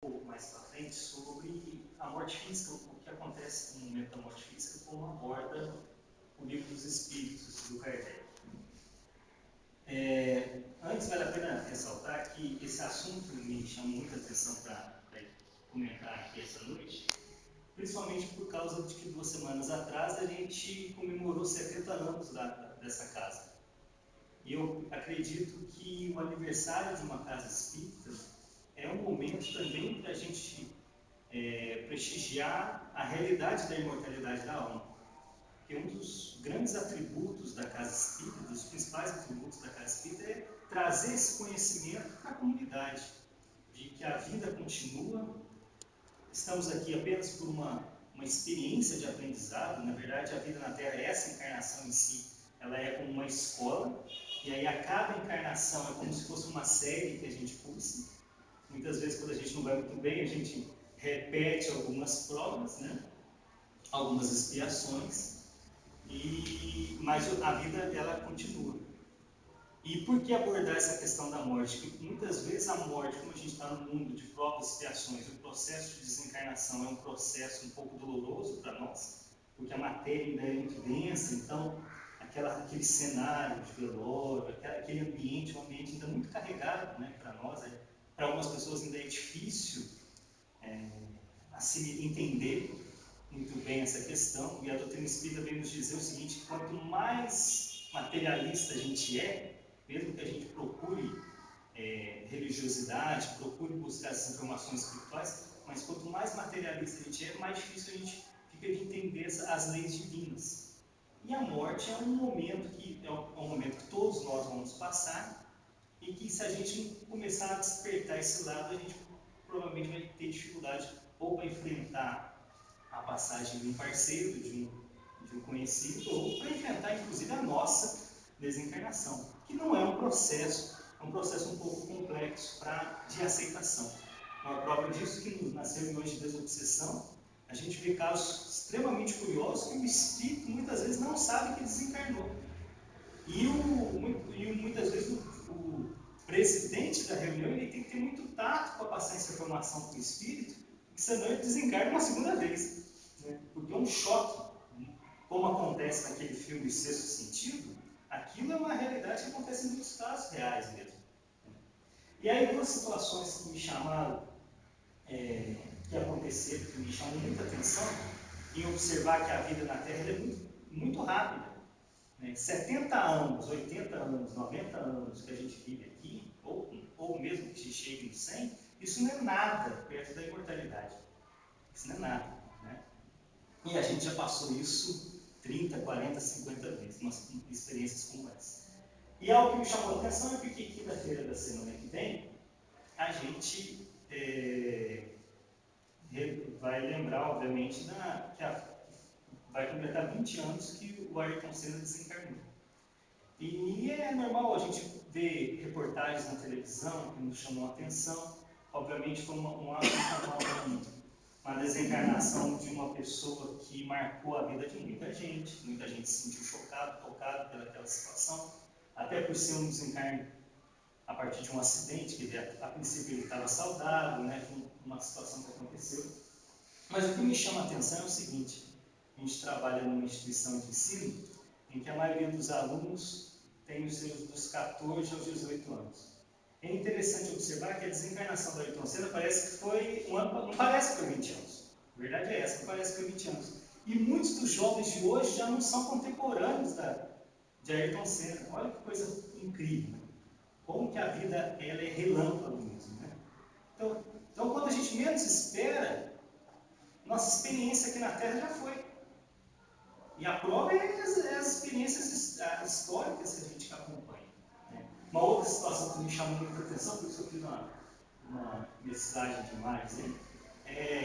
pouco mais para frente sobre a morte física, o que acontece no momento da morte física, como aborda o livro dos Espíritos do Kardec. Antes, vale a pena ressaltar que esse assunto me chamou muita atenção para comentar aqui essa noite, principalmente por causa de que 2 semanas atrás a gente comemorou 70 anos dessa casa. E eu acredito que o aniversário de uma casa espírita é um momento também para a gente prestigiar a realidade da imortalidade da alma. Porque um dos grandes atributos da casa espírita, dos principais atributos da casa espírita, é trazer esse conhecimento para a comunidade, de que a vida continua. Estamos aqui apenas por uma experiência de aprendizado. Na verdade, a vida na Terra, essa encarnação em si, ela é como uma escola, e aí a cada encarnação é como se fosse uma série que a gente cursa. Muitas vezes, quando a gente não vai muito bem, a gente repete algumas provas, né? Algumas expiações, mas a vida ela continua. E por que abordar essa questão da morte? Porque muitas vezes a morte, como a gente está no mundo de provas e expiações, o processo de desencarnação é um processo um pouco doloroso para nós, porque a matéria ainda é muito densa, então aquele cenário de velório, aquele ambiente, um ambiente ainda muito carregado, né, para nós. Para algumas pessoas ainda é difícil assim, entender muito bem essa questão, e a doutrina espírita vem nos dizer o seguinte: quanto mais materialista a gente é, mesmo que a gente procure religiosidade, procure buscar essas informações espirituais, mas quanto mais materialista a gente é, mais difícil a gente fica de entender as leis divinas. E a morte é um momento que todos nós vamos passar, e que se a gente começar a despertar esse lado, a gente provavelmente vai ter dificuldade ou para enfrentar a passagem de um parceiro, de um conhecido, ou para enfrentar inclusive a nossa desencarnação, que não é um processo, é um processo um pouco complexo de aceitação. Uma prova disso que nas reuniões de desobsessão, a gente vê casos extremamente curiosos que o espírito muitas vezes não sabe que desencarnou. E muitas vezes o presidente da reunião ele tem que ter muito tato para passar essa informação para o espírito, porque senão ele desencarna uma segunda vez, né? Porque é um choque, né? Como acontece naquele filme Sexto Sentido, aquilo é uma realidade que acontece em muitos casos reais mesmo. E aí 2 situações que me chamaram, que aconteceram, que me chamam muita atenção, em observar que a vida na Terra é muito, muito rápida. 70 anos, 80 anos, 90 anos que a gente vive aqui, ou mesmo que chegue nos 100, isso não é nada perto da imortalidade. Isso não é nada, né? E a gente já passou isso 30, 40, 50 vezes, umas experiências como essa. E algo que me chamou a atenção é porque quinta-feira da semana que vem, a gente vai lembrar, obviamente, vai completar 20 anos que o Ayrton Senna desencarnou. E é normal a gente ver reportagens na televisão que nos chamam a atenção. Obviamente foi uma desencarnação de uma pessoa que marcou a vida de muita gente se sentiu chocado, tocado pelaquela situação, até por ser um desencarne a partir de um acidente, que a princípio ele estava saudável, né, foi uma situação que aconteceu. Mas o que me chama a atenção é o seguinte: a gente trabalha numa instituição de ensino em que a maioria dos alunos tem os seus dos 14 aos 18 anos. É interessante observar que a desencarnação do Ayrton Senna parece que foi não parece que foi 20 anos. A verdade é essa, não parece que foi 20 anos. E muitos dos jovens de hoje já não são contemporâneos de Ayrton Senna. Olha que coisa incrível. Como que a vida ela é relâmpago mesmo, né? Então, quando a gente menos espera, nossa experiência aqui na Terra já foi. E a prova é as experiências históricas que a gente acompanha, né? Uma outra situação que me chamou muita atenção, por isso eu fiz uma mensagem de imagens,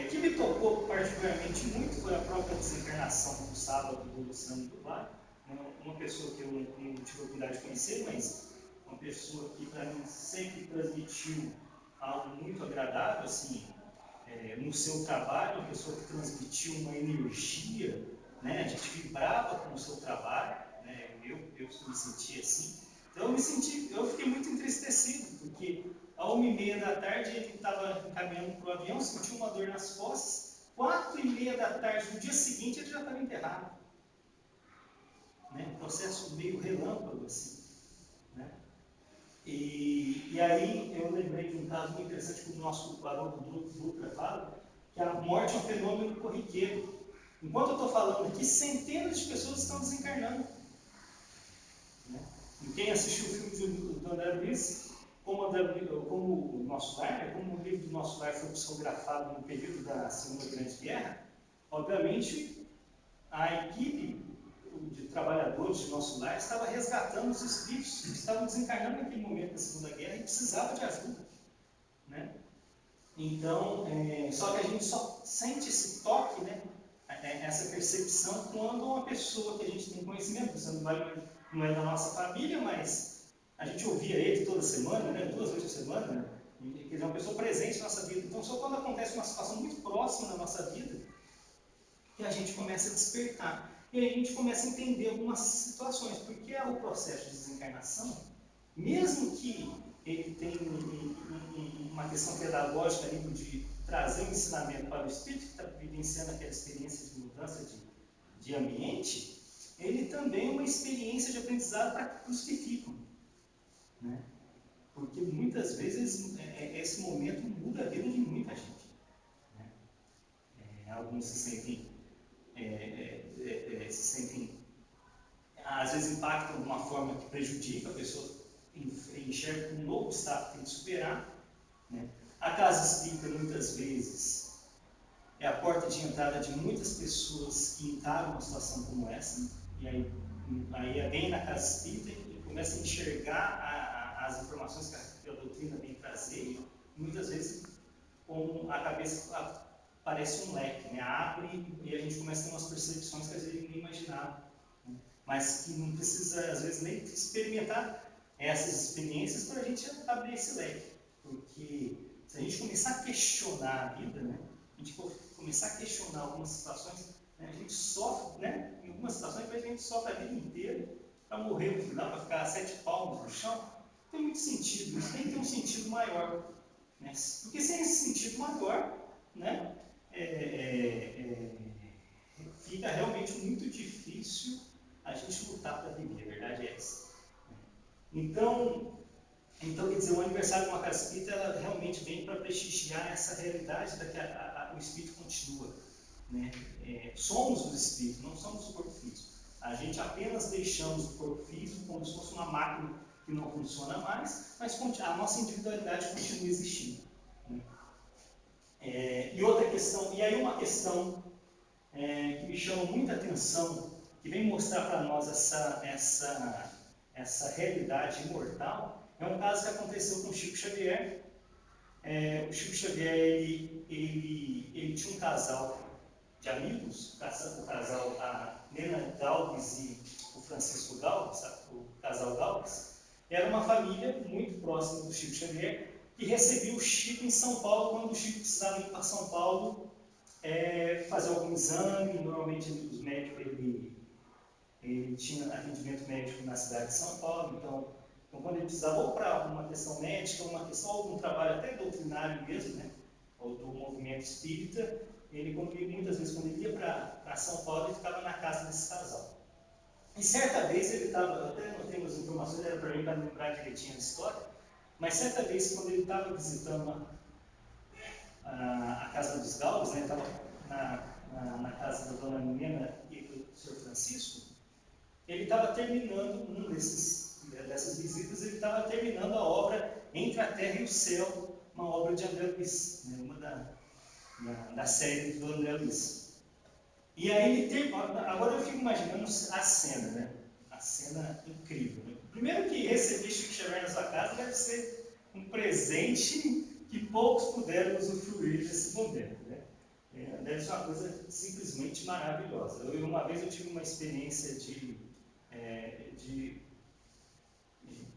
que me tocou particularmente muito, foi a própria desencarnação do sábado do Luciano do Vale, uma pessoa que eu não tive a oportunidade de conhecer, mas uma pessoa que para mim sempre transmitiu algo muito agradável, assim, no seu trabalho, uma pessoa que transmitiu uma energia, né? A gente vibrava com o seu trabalho, né? Eu me senti assim. Então eu fiquei muito entristecido, porque ao 1h30 da tarde, ele estava caminhando para o avião, sentiu uma dor nas costas. 4h30 da tarde, no dia seguinte, ele já estava enterrado. Né? Um processo meio relâmpago, assim. Né? E aí eu lembrei de um caso muito interessante que o nosso Haroldo Dutra fala, que a morte é um fenômeno corriqueiro. Enquanto eu estou falando aqui, centenas de pessoas estão desencarnando. Né? E quem assistiu o filme do André Luiz, como o Nosso Lar, como o livro do Nosso Lar foi psicografado no período da Segunda Grande Guerra, obviamente a equipe de trabalhadores de Nosso Lar estava resgatando os espíritos que estavam desencarnando naquele momento da Segunda Guerra e precisavam de ajuda. Né? Então, só que a gente só sente esse toque, né? Essa percepção quando uma pessoa que a gente tem conhecimento, você não é da nossa família, mas a gente ouvia ele toda semana, né? 2 vezes por semana, né? Quer dizer, uma pessoa presente na nossa vida. Então, só quando acontece uma situação muito próxima na nossa vida, que a gente começa a despertar. E aí a gente começa a entender algumas situações, porque o processo de desencarnação, mesmo que ele tenha uma questão pedagógica a nível de trazer um ensinamento para o espírito que está vivenciando aquela experiência de mudança de ambiente, ele também é uma experiência de aprendizado para os que ficam. Né? Porque muitas vezes esse momento muda a vida de muita gente. Né? Alguns se sentem, às vezes impactam de uma forma que prejudica, a pessoa enxerga um novo obstáculo que tem que superar. Né? A casa espírita, muitas vezes, é a porta de entrada de muitas pessoas que encaram uma situação como essa, e aí vem na casa espírita e começa a enxergar as informações que a doutrina vem trazer, e muitas vezes com a cabeça parece um leque, né? Abre e a gente começa a ter umas percepções que às vezes ninguém imaginava, né? Mas que não precisa, às vezes, nem experimentar essas experiências para a gente abrir esse leque, porque se a gente começar a questionar a vida, né? A gente começar a questionar algumas situações, né? A gente sofre, né? Em algumas situações a gente sofre a vida inteira para morrer no final, para ficar 7 palmos no chão. Não tem muito sentido, isso tem que ter um sentido maior, né? Porque sem esse sentido maior, né? Fica realmente muito difícil a gente lutar para viver, a verdade é essa. Então, quer dizer, o aniversário de uma casa espírita, ela realmente vem para prestigiar essa realidade da que o espírito continua. Né? Somos os espíritos, não somos o corpo físico. A gente apenas deixamos o corpo físico como se fosse uma máquina que não funciona mais, mas a nossa individualidade continua existindo. Né? E outra questão, e aí uma questão que me chama muita atenção, que vem mostrar para nós essa realidade imortal, é um caso que aconteceu com o Chico Xavier. O Chico Xavier ele tinha um casal de amigos, o casal, a Nena Galves e o Francisco Galves, o casal Galves. Era uma família muito próxima do Chico Xavier, que recebia o Chico em São Paulo, quando o Chico precisava ir para São Paulo fazer algum exame. Normalmente os médicos, ele tinha atendimento médico na cidade de São Paulo, então quando ele precisava ou para uma questão médica, uma questão, algum trabalho até doutrinário mesmo, né, ou do movimento espírita, muitas vezes quando ele ia para São Paulo, ele ficava na casa desse casal. E certa vez ele estava, até não temos informações, era para mim para lembrar direitinho a história, mas certa vez quando ele estava visitando a casa dos Galves, né, estava na casa da dona Nena e do Sr. Francisco, ele estava terminando dessas visitas, ele estava terminando a obra Entre a Terra e o Céu, uma obra de André Luiz, né, uma da série do André Luiz. E aí agora eu fico imaginando a cena, né? A cena incrível. Né? Primeiro que receber Chico Xavier na sua casa deve ser um presente que poucos puderam usufruir desse momento, né? Deve ser uma coisa simplesmente maravilhosa. Uma vez eu tive uma experiência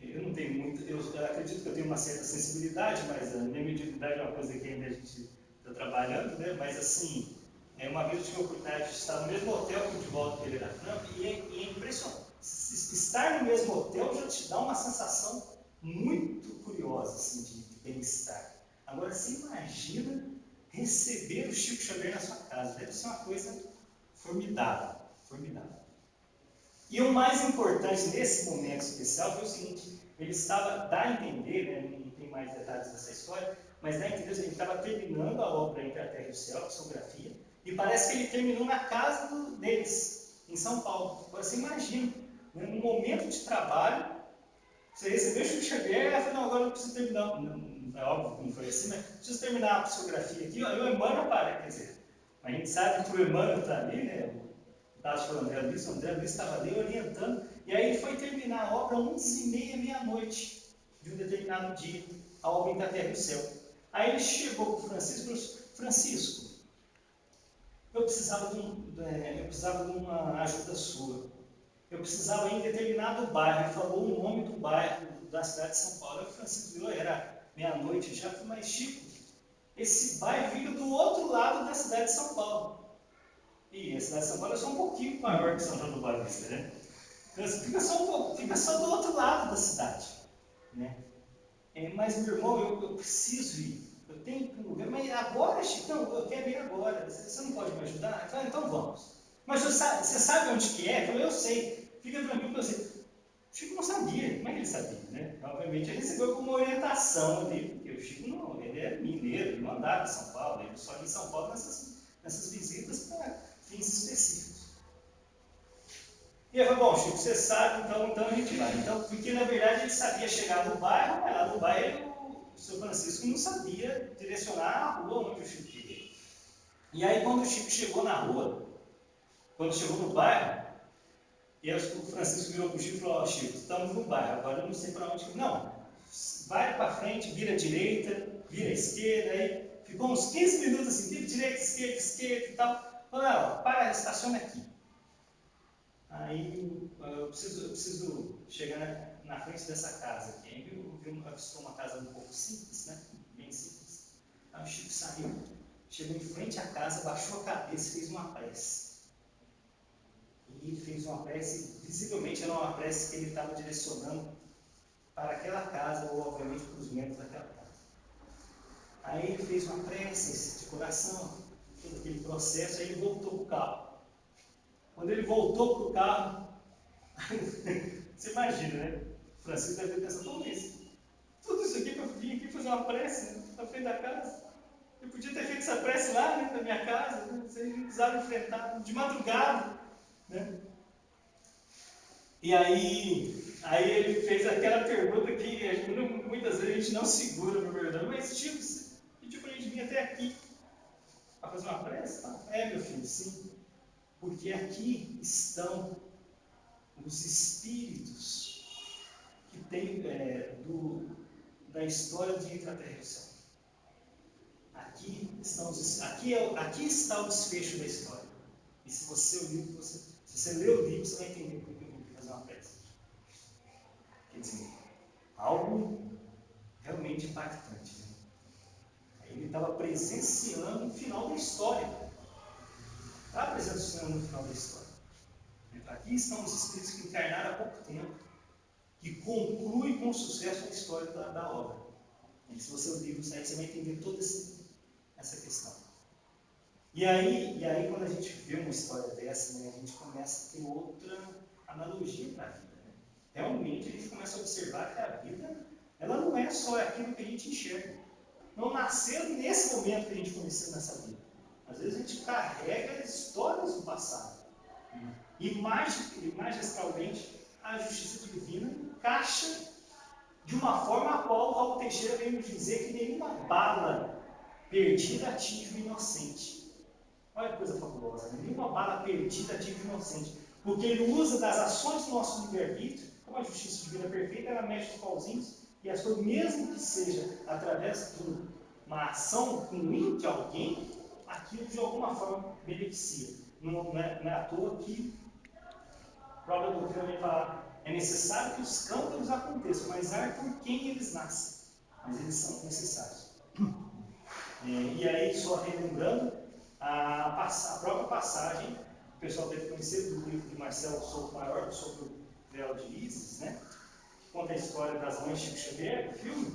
eu não tenho muito, eu acredito que eu tenho uma certa sensibilidade, mas a minha mediunidade é uma coisa que ainda a gente está trabalhando, né? Mas assim, uma vez eu tive a oportunidade de estar no mesmo hotel que o Divaldo Pereira Franco, e é impressionante. Estar no mesmo hotel já te dá uma sensação muito curiosa, assim, de bem-estar. Agora você imagina receber o Chico Xavier na sua casa. Deve ser uma coisa formidável, formidável. E o mais importante nesse momento especial foi o seguinte: ele estava, dá a entender, né, não tem mais detalhes dessa história, mas dá a entender que ele estava terminando a obra Entre a Terra e o Céu, psicografia, e parece que ele terminou na casa deles, em São Paulo. Agora você imagina, né, num momento de trabalho, você recebeu o Chico Xavier e falou: não, agora eu preciso terminar. Não, é óbvio que não foi assim, mas preciso terminar a psicografia aqui. Ó, e o Emmanuel para, quer dizer, a gente sabe que o Emmanuel está ali, né? Acho que o André Luiz estava ali orientando, e aí ele foi terminar a obra 11h30, meia-noite, de um determinado dia, a obra Entre a Terra e o Céu. Aí ele chegou para o Francisco e falou: Francisco, eu precisava de uma ajuda sua. Eu precisava ir em determinado bairro. Ele falou o nome do bairro da cidade de São Paulo. Aí o Francisco virou, era meia-noite já, falei: mas Chico, esse bairro fica do outro lado da cidade de São Paulo. E a cidade de São Paulo é só um pouquinho maior que São João do Boa Vista, né? Então, fica só do outro lado da cidade, né? Mas, meu irmão, eu preciso ir. Eu tenho que ir para um lugar. Mas agora, Chico, não, eu quero ir agora. Você não pode me ajudar? Eu falei: então vamos. Mas você sabe onde que é? Eu falei: eu sei. Fica tranquilo que eu sei. O Chico não sabia. Como é que ele sabia, né? Obviamente, ele recebeu alguma orientação ali, porque o Chico não, ele é mineiro, ele não andava em São Paulo, ele só ia em São Paulo nessas visitas para fins específicos. E eu falei: bom, Chico, você sabe, então a gente vai. Então, porque na verdade ele sabia chegar no bairro, mas lá no bairro o seu Francisco não sabia direcionar a rua onde o Chico queria. E aí quando o Chico chegou na rua, quando chegou no bairro, e aí o Francisco virou para o Chico e falou: ó, Chico, estamos no bairro, agora eu não sei para onde. Não, vai para frente, vira à direita, vira à esquerda, aí ficou uns 15 minutos assim, vira direita, esquerda e tal. Falou: não, para, estaciona aqui. Aí eu preciso chegar na frente dessa casa aqui. Aí avistou uma casa um pouco simples, né? Bem simples. Aí o Chico saiu, chegou em frente à casa, baixou a cabeça e fez uma prece. E ele fez uma prece, visivelmente era uma prece que ele estava direcionando para aquela casa, ou obviamente para os membros daquela casa. Aí ele fez uma prece de coração, todo aquele processo, aí ele voltou para o carro. Quando ele voltou para o carro, você imagina, né? O Francisco deve ter pensado: bom, mas tudo isso aqui para eu vir aqui fazer uma prece, né, na frente da casa. Eu podia ter feito essa prece lá, né, na minha casa, né? Vocês não precisaram enfrentar de madrugada, né? E aí ele fez aquela pergunta que muitas vezes a gente não segura, na verdade: mas Chico, você pediu para a gente vir até aqui para fazer uma prece? Tá? Meu filho, sim. Porque aqui estão os espíritos que tem da história de Entre a Terra e o Céu. Aqui está o desfecho da história. E se você ler o livro, você vai entender por que eu vim fazer uma prece. Quer dizer, algo realmente impactante. Né? Ele estava presenciando o final da história. Estava presenciando o final da história. Aqui estão os espíritos que encarnaram há pouco tempo, que concluem com sucesso a história da obra. E se você ler o livro, você vai entender toda essa questão. E aí, quando a gente vê uma história dessa, né, a gente começa a ter outra analogia para a vida. Né? Realmente, a gente começa a observar que a vida, ela não é só aquilo que a gente enxerga. Não nasceu nesse momento que a gente conheceu nessa vida. Às vezes a gente carrega histórias do passado. E magistralmente, a justiça divina encaixa de uma forma a qual o Raul Teixeira veio nos dizer que nenhuma bala perdida atinge o inocente. Olha que coisa fabulosa, né? Nenhuma bala perdida atinge o inocente. Porque ele usa das ações do nosso livre-arbítrio, como a justiça divina perfeita, ela mexe os pauzinhos, e as coisas, mesmo que seja através de uma ação ruim de alguém, aquilo de alguma forma beneficia. Não é à toa que a própria doutrina vai falar: é necessário que os cântaros aconteçam, mas é por quem eles nascem. Mas eles são necessários. E aí, só relembrando, a própria passagem, o pessoal deve conhecer do livro de Marcelo Souto Maior, sobre o véu de Ísis, né? Que conta a história das mães Chico Xavier, do filme.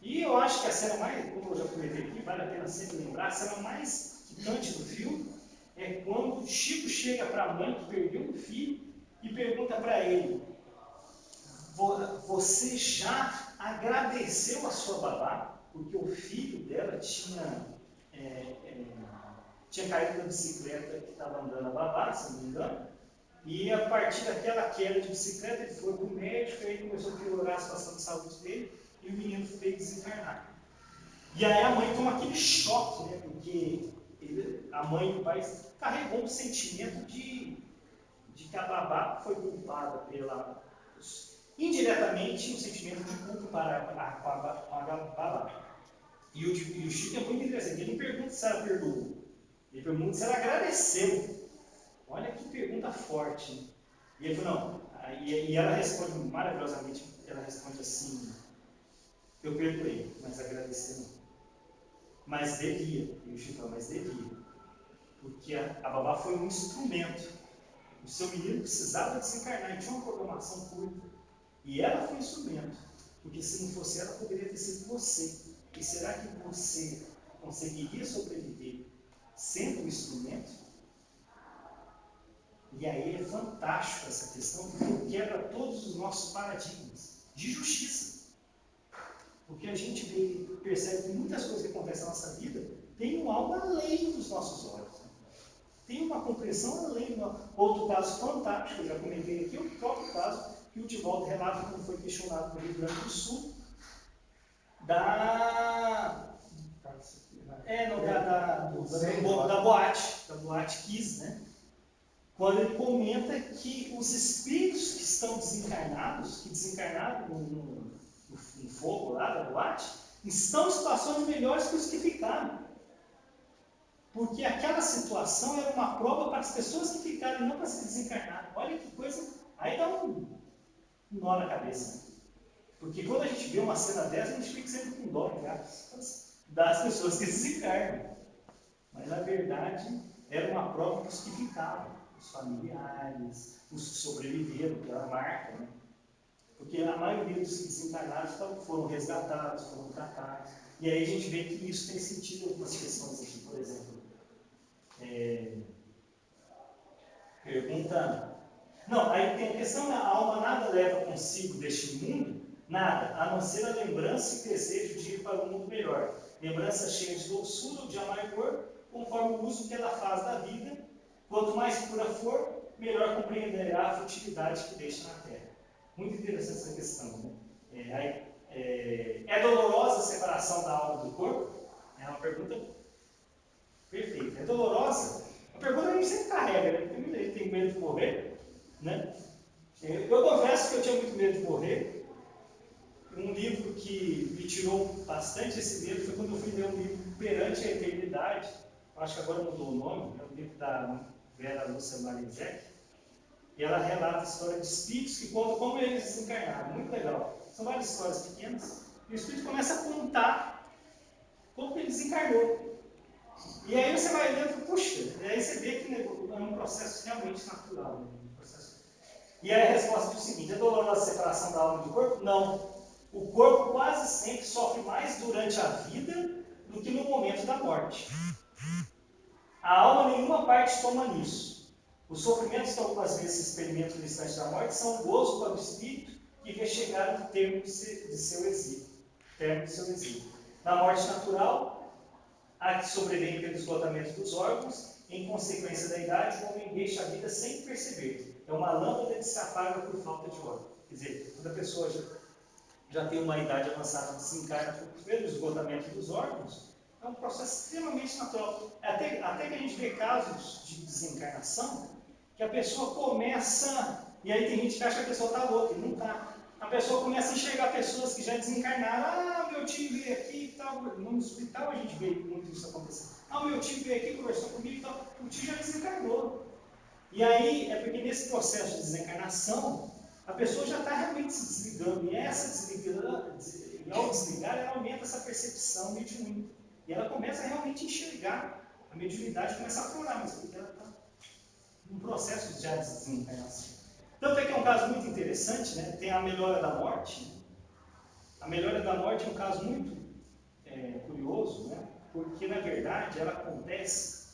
E eu acho que a cena mais, como eu já comentei aqui, vale a pena sempre lembrar, a cena mais quitante do filme é quando Chico chega para a mãe que perdeu o filho e pergunta para ele: você já agradeceu a sua babá? Porque o filho dela tinha caído da bicicleta que estava andando a babá, se não me engano, e a partir daquela queda de bicicleta ele foi para o médico, aí começou a piorar a situação de saúde dele e o menino veio desencarnar. E aí a mãe toma aquele choque, né? Porque a mãe e o pai carregou um sentimento de que a babá foi culpada pela... indiretamente, um sentimento de culpa com a babá. E o Chico é muito interessante, ele não pergunta se ela perdoou, ele pergunta se ela agradeceu. Olha que pergunta forte. Né? E ele falou, não, e ela responde maravilhosamente, ela responde assim: eu perdoei, mas agradecer não. Mas devia. E o Chico falou, mas devia. Porque a babá foi um instrumento. O seu menino precisava desencarnar, ele tinha uma programação curta. E ela foi um instrumento. Porque se não fosse ela, poderia ter sido você. E será que você conseguiria sobreviver sendo um instrumento? E aí é fantástico essa questão, porque quebra todos os nossos paradigmas de justiça. Porque a gente percebe que muitas coisas que acontecem na nossa vida têm algo além dos nossos olhos. Né? Tem uma compreensão além. Outro caso fantástico, eu já comentei aqui, o próprio caso que o Divaldo relata quando foi questionado no Rio Grande do Sul, da boate Kiss, né? Quando ele comenta que os espíritos que estão desencarnados, que desencarnaram no fogo lá da boate, estão em situações melhores que os que ficaram. Porque aquela situação era uma prova para as pessoas que ficaram, não para se desencarnar. Olha que coisa. Aí dá um nó na cabeça. Porque quando a gente vê uma cena dessa, a gente fica sempre com dó das pessoas que desencarnam. Mas na verdade era uma prova para os que ficavam, os familiares, os que sobreviveram, pela marca, né? Porque a maioria dos que desencarnaram foram resgatados, foram tratados. E aí a gente vê que isso tem sentido em algumas questões aqui, por exemplo. Pergunta... Não, aí tem a questão da alma nada leva consigo deste mundo, nada, a não ser a lembrança e desejo de ir para um mundo melhor. Lembrança cheia de doçura ou de amargor, conforme o uso que ela faz da vida. Quanto mais pura for, melhor compreenderá a futilidade que deixa na Terra. Muito interessante essa questão. Né? É dolorosa a separação da alma do corpo? É uma pergunta perfeita. É dolorosa? A pergunta que a gente sempre carrega, né? Porque muita gente tem medo de morrer. Né? Eu confesso que eu tinha muito medo de morrer. Um livro que me tirou bastante esse medo foi quando eu fui ler um livro Perante a Eternidade. Eu acho que agora mudou o nome. É um livro da Vera Lúcia Marizek. E ela relata a história de espíritos que contam como eles desencarnaram. Muito legal. São várias histórias pequenas. E o espírito começa a contar como ele desencarnou. E aí você vai lendo e puxa, e aí você vê que é um processo realmente natural. Né? E aí a resposta é o seguinte: é dolorosa a separação da alma do corpo? Não. O corpo quase sempre sofre mais durante a vida do que no momento da morte. A alma nenhuma parte toma nisso. Os sofrimentos que algumas vezes se experimentam no instante da morte são um gozo para o espírito que vê chegar no termo de seu exílio. Na morte natural, a que sobrevém pelo esgotamento dos órgãos, em consequência da idade, o homem deixa a vida sem perceber. É uma lâmpada que se apaga por falta de óleo. Quer dizer, quando a pessoa já tem uma idade avançada, desencarna pelo esgotamento dos órgãos, é um processo extremamente natural. Até que a gente vê casos de desencarnação, que a pessoa começa, e aí tem gente que acha que a pessoa está louca, e não está. A pessoa começa a enxergar pessoas que já desencarnaram. Meu tio veio aqui e tal. No hospital a gente vê muito isso acontecer. Meu tio veio aqui, conversou comigo e tal. O tio já desencarnou. E aí é porque nesse processo de desencarnação, a pessoa já está realmente se desligando. E ao desligar, ela aumenta essa percepção mediúnica. E ela começa a realmente enxergar. A mediunidade começa a aflorar, mas porque ela está num processo já de desencarnação. Tanto é que é um caso muito interessante, né? Tem a melhora da morte. A melhora da morte é um caso muito curioso, né? Porque na verdade ela acontece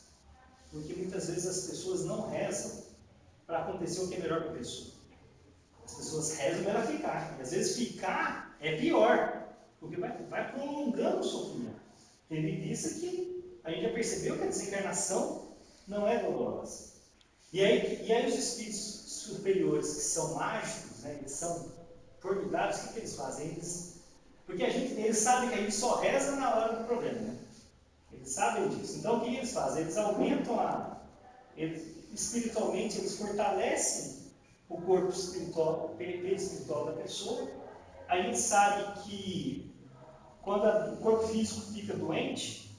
porque muitas vezes as pessoas não rezam para acontecer o que é melhor para a pessoa. As pessoas rezam para ela ficar. E às vezes ficar é pior, porque vai prolongando o sofrimento. Tendo em vista que a gente já percebeu que a desencarnação não é dolorosa. E aí os espíritos superiores que são mágicos, né, eles são formidáveis, o que eles fazem? Porque eles sabem que a gente só reza na hora do problema, né? Eles sabem disso. Então o que eles fazem? Eles aumentam espiritualmente, eles fortalecem o corpo espiritual, o perispírito espiritual da pessoa. A gente sabe que quando o corpo físico fica doente,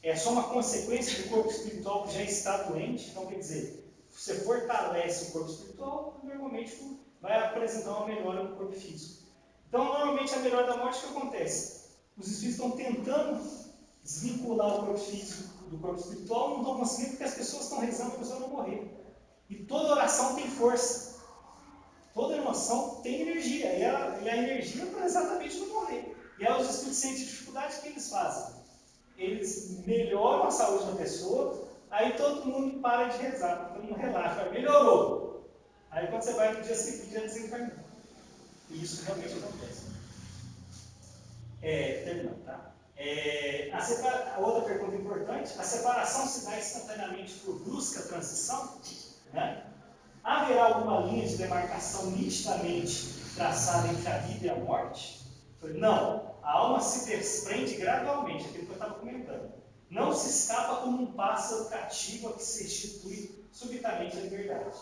é só uma consequência do corpo espiritual que já está doente. Então, quer dizer, você fortalece o corpo espiritual, normalmente vai apresentar uma melhora no corpo físico. Então, normalmente, a melhora da morte, o que acontece? Os espíritos estão tentando desvincular o corpo físico do corpo espiritual, não estão conseguindo porque as pessoas estão rezando para a pessoa não morrer. E toda oração tem força. Toda emoção tem energia. E a energia é para exatamente não morrer. E aí os espíritos sentem dificuldade, o que eles fazem? Eles melhoram a saúde da pessoa, aí todo mundo para de rezar, todo mundo relaxa, melhorou. Aí quando você vai no dia seguinte, já desencarnou. E isso realmente acontece. Terminando, tá? A outra pergunta importante: a separação se dá instantaneamente por brusca transição? Né? Haverá alguma linha de demarcação nitidamente traçada entre a vida e a morte? Não. A alma se desprende gradualmente, aquilo que eu estava comentando. Não se escapa como um pássaro cativo a que se restitui subitamente a liberdade.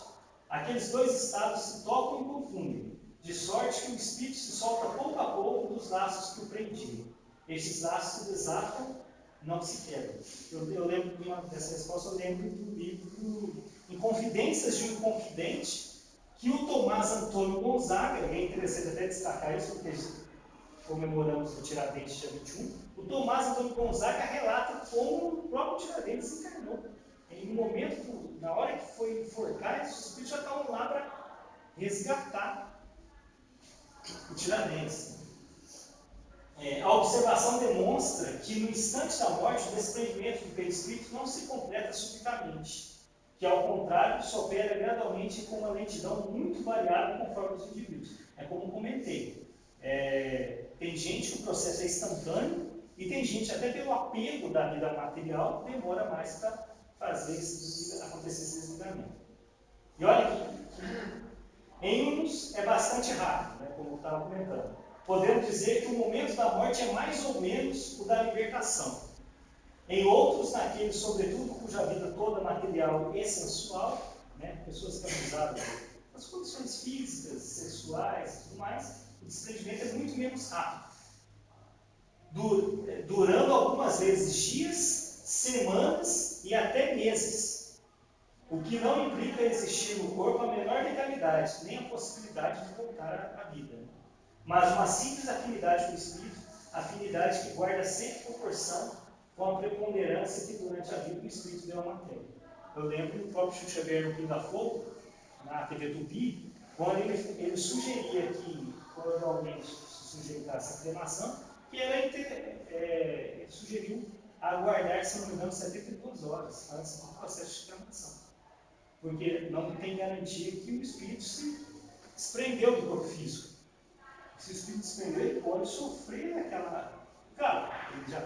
Aqueles dois estados se tocam e confundem, de sorte que o espírito se solta pouco a pouco dos laços que o prendiam. Estes laços se desatam, não se quebram. Eu lembro de uma dessa resposta, eu lembro do livro Inconfidências de um Inconfidente, que o Tomás Antônio Gonzaga, e é interessante até destacar isso, porque comemoramos o Tiradentes dia 21, o Tomás Antônio Gonzaga relata como o próprio Tiradentes encarnou. Em um momento, na hora que foi enforcar, os espíritos já estavam lá para resgatar o Tiradentes. A observação demonstra que no instante da morte, o desprendimento do perispírito não se completa subitamente, que ao contrário, se opera gradualmente com uma lentidão muito variável conforme os indivíduos. É como comentei. Tem gente que o processo é instantâneo e tem gente, até pelo apego da vida material, demora mais para acontecer esse desligamento. E olha que em uns é bastante rápido, né, como eu estava comentando. Podemos dizer que o momento da morte é mais ou menos o da libertação. Em outros, naqueles, sobretudo, cuja vida toda material e sensual, né, pessoas que abusaram das condições físicas, sexuais e tudo mais, o desprendimento é muito menos rápido, durando algumas vezes dias, semanas e até meses, o que não implica existir no corpo a menor legalidade, nem a possibilidade de voltar à vida, mas uma simples afinidade com o espírito, afinidade que guarda sempre proporção com a preponderância que durante a vida o espírito deu à matéria. Eu lembro do próprio Chico Xavier no Pingo da Fogo, na TV Tupi, quando ele sugeria que, quando alguém se sujeitasse à cremação, que ele sugeriu aguardar, se não me engano, 72 horas antes do processo de cremação. Porque não tem garantia que o espírito se desprendeu do corpo físico. Se o espírito se desprendeu, ele pode sofrer aquela... Claro, ele já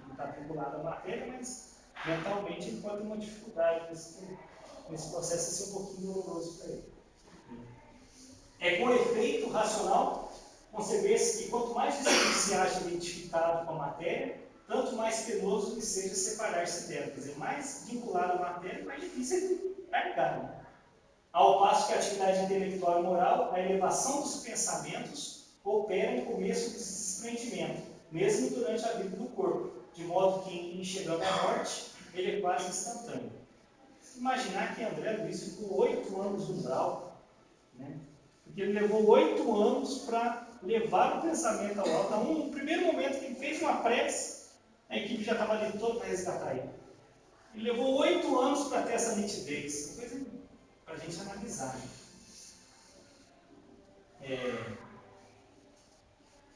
não está vinculado à matéria, mas mentalmente ele pode ter uma dificuldade nesse processo ser um pouquinho doloroso para ele. Com efeito racional conceber-se que quanto mais o espírito se acha identificado com a matéria, tanto mais penoso lhe seja separar-se dela. Quer dizer, mais vinculado à matéria, mais difícil ele largar. Né? Ao passo que a atividade intelectual e moral, a elevação dos pensamentos, opera em começo do desprendimento, mesmo durante a vida do corpo, de modo que, em chegando à morte, ele é quase instantâneo. Imaginar que André Luiz ficou 8 anos no umbral, né? Porque ele levou 8 anos para levar o pensamento ao alto. Então, no primeiro momento que ele fez uma prece, a equipe já estava ali toda para resgatar ele. Ele levou 8 anos para ter essa nitidez. Coisa para a gente analisar.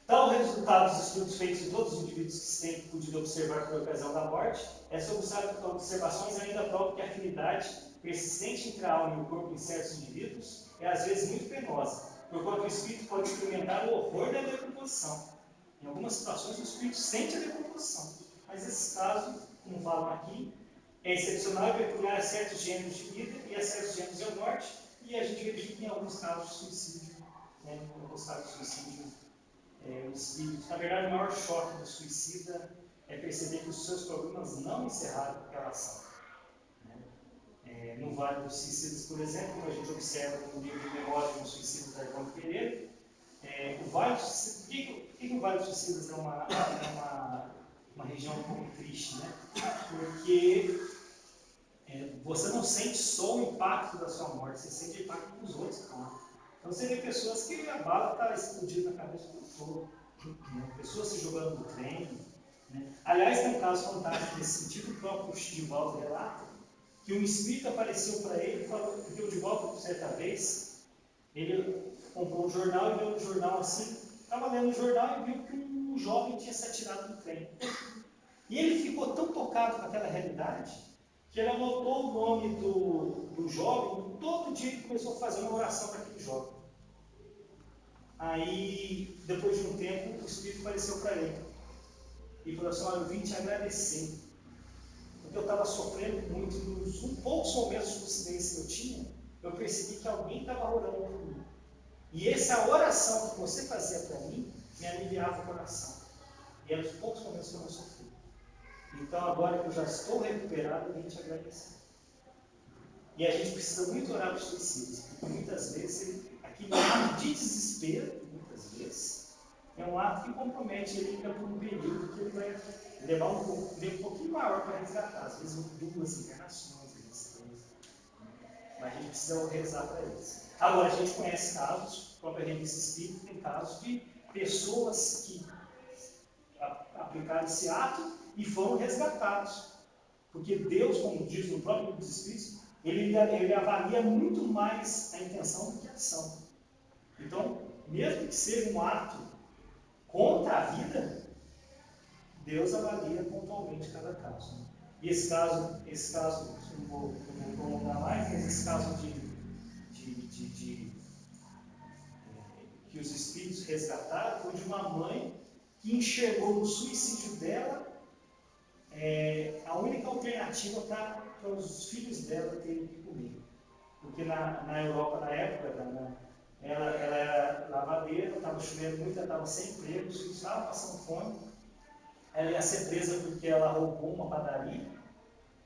Tal resultado dos estudos feitos em todos os indivíduos eruditos que se tem podido observar por ocasião da morte, essas observações ainda provam que a afinidade persistente entre a alma e o corpo em certos indivíduos é às vezes muito penosa, porquanto o espírito pode experimentar o horror da decomposição. Em algumas situações, o espírito sente a decomposição, mas esses casos, como falam aqui, é excepcional e peculiar a certos gêneros de vida e a certos gêneros de morte, e a gente verifica em alguns casos de suicídio, né? Em alguns casos de suicídio, o espírito. Na verdade, o maior choque do suicida é perceber que os seus problemas não encerraram com aquela ação. No Vale dos Suicidas, por exemplo, como a gente observa no livro de Memórias do Suicida da Ivone Pereira, o Vale dos Suicidas, por que o Vale dos Suicidas é uma região um pouco triste, né? Porque você não sente só o impacto da sua morte, você sente o impacto dos outros. Então você vê pessoas que a bala está explodindo na cabeça do todo, né? Pessoas se jogando do trem. Né? Aliás, tem um caso fantástico nesse sentido, o próprio Divaldo relata, que um espírito apareceu para ele e falou, porque o Divaldo, certa vez, ele comprou um jornal e leu no jornal assim, estava lendo o jornal e viu que um jovem tinha se atirado no trem. E ele ficou tão tocado com aquela realidade, que ele anotou o nome do jovem, e todo dia ele começou a fazer uma oração para aquele jovem. Aí, depois de um tempo, o Espírito apareceu para ele e falou assim: olha, eu vim te agradecer, porque eu estava sofrendo muito, nos poucos momentos de lucidez que eu tinha, eu percebi que alguém estava orando por mim. E essa oração que você fazia para mim, me aliviava o coração. E eram os poucos momentos que eu não sofri. Então, agora que eu já estou recuperado, eu vim te agradecer. E a gente precisa muito orar para os suicidas, porque muitas vezes, aquele ato de desespero, muitas vezes, é um ato que compromete ele ainda por um período que ele vai levar um pouquinho maior para resgatar, às vezes 2 internações, às vezes 3. Mas a gente precisa rezar para eles. Agora, a gente conhece casos, a própria revista Espírita tem casos de pessoas que aplicaram esse ato e foram resgatados. Porque Deus, como diz no próprio livro dos Espíritos, ele avalia muito mais a intenção do que a ação. Então, mesmo que seja um ato contra a vida, Deus avalia pontualmente cada caso. E esse caso não vou prolongar mais, mas esse caso que os espíritos resgataram foi de uma mãe que enxergou no suicídio dela a única alternativa para os filhos dela terem que comer. Porque na Europa, na época, ela era lavadeira, estava chovendo muito, ela estava sem emprego, os filhos estavam passando fome. Ela ia ser presa porque ela roubou uma padaria.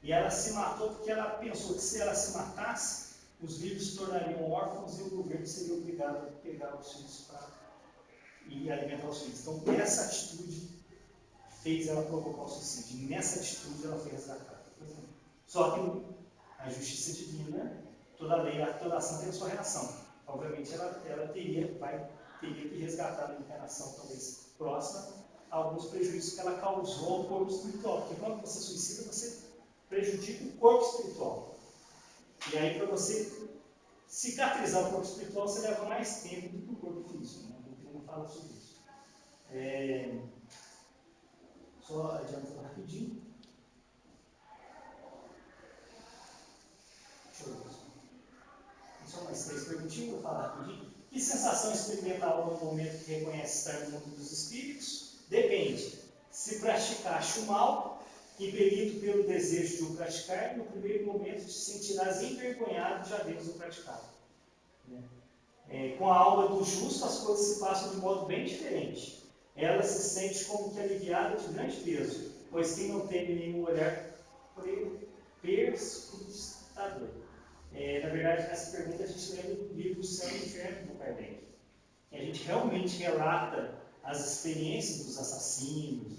E ela se matou porque ela pensou que se ela se matasse, os filhos se tornariam órfãos e o governo seria obrigado a pegar os filhos e alimentar os filhos. Então, essa atitude fez ela provocar o suicídio. E nessa atitude ela foi resgatada. Só que a justiça divina, toda lei, toda ação tem a sua reação. Obviamente ela teria que resgatar na encarnação talvez próxima alguns prejuízos que ela causou ao corpo espiritual. Porque quando você suicida, você prejudica o corpo espiritual. E aí, para você cicatrizar o corpo espiritual, você leva mais tempo do que o corpo físico. Né? A doutrina fala sobre isso. Só adiantando rapidinho. Deixa eu ver. Só mais 3 perguntinhas, vou falar rapidinho. Que sensação experimenta a alma no momento que reconhece estar no mundo dos espíritos? Depende. Se praticaste o mal, impelido pelo desejo de o praticar, no primeiro momento te sentirás envergonhado de haveres o praticado. Com a alma do justo, as coisas se passam de modo bem diferente. Ela se sente como que aliviada de grande peso, pois quem não teme nenhum olhar perscrutador. Na verdade, nessa pergunta a gente lembra do livro Céu e Inferno do Kardec. Que a gente realmente relata as experiências dos assassinos,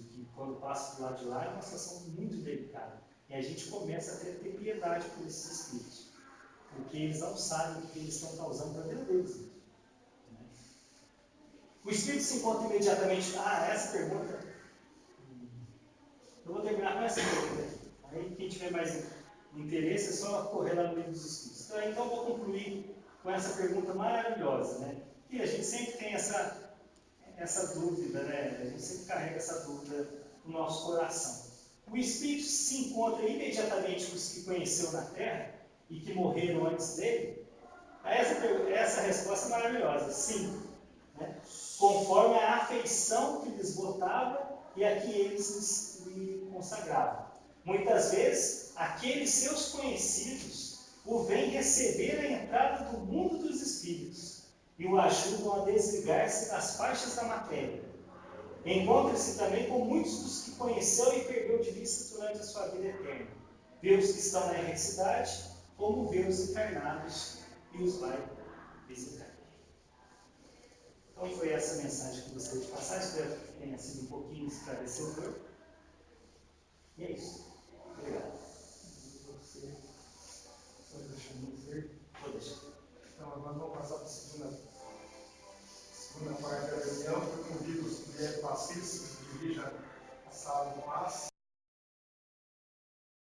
que quando passa do lado de lá, é uma situação muito delicada. E a gente começa a ter piedade por esses espíritos. Porque eles não sabem o que eles estão causando para a vida deles. O espírito se encontra imediatamente. Essa pergunta. Eu vou terminar com essa pergunta. Aí, quem tiver mais interesse, é só correr lá no livro dos espíritos. Então, eu vou concluir com essa pergunta maravilhosa. Né? E a gente sempre tem essa dúvida, né? A gente sempre carrega carrega essa dúvida no nosso coração. O Espírito se encontra imediatamente com os que conheceu na terra e que morreram antes dele? Essa resposta é maravilhosa, sim. Né? Conforme a afeição que lhes botava e a que eles lhe consagravam. Muitas vezes, aqueles seus conhecidos o vêm receber a entrada do mundo dos espíritos e o ajudam a desligar-se das faixas da matéria. Encontra-se também com muitos dos que conheceu e perdeu de vista durante a sua vida eterna. Vê os que estão na eternidade, como vê os encarnados e os vai visitar. Então foi essa mensagem que eu gostaria de passar, espero que tenha sido um pouquinho esclarecedor. E é isso. Obrigado. Você só deixando dizer. Vou deixar. Então, agora vamos passar para a segunda parte da reunião. Eu convido os que vierem passistas, dirijam a sala em paz.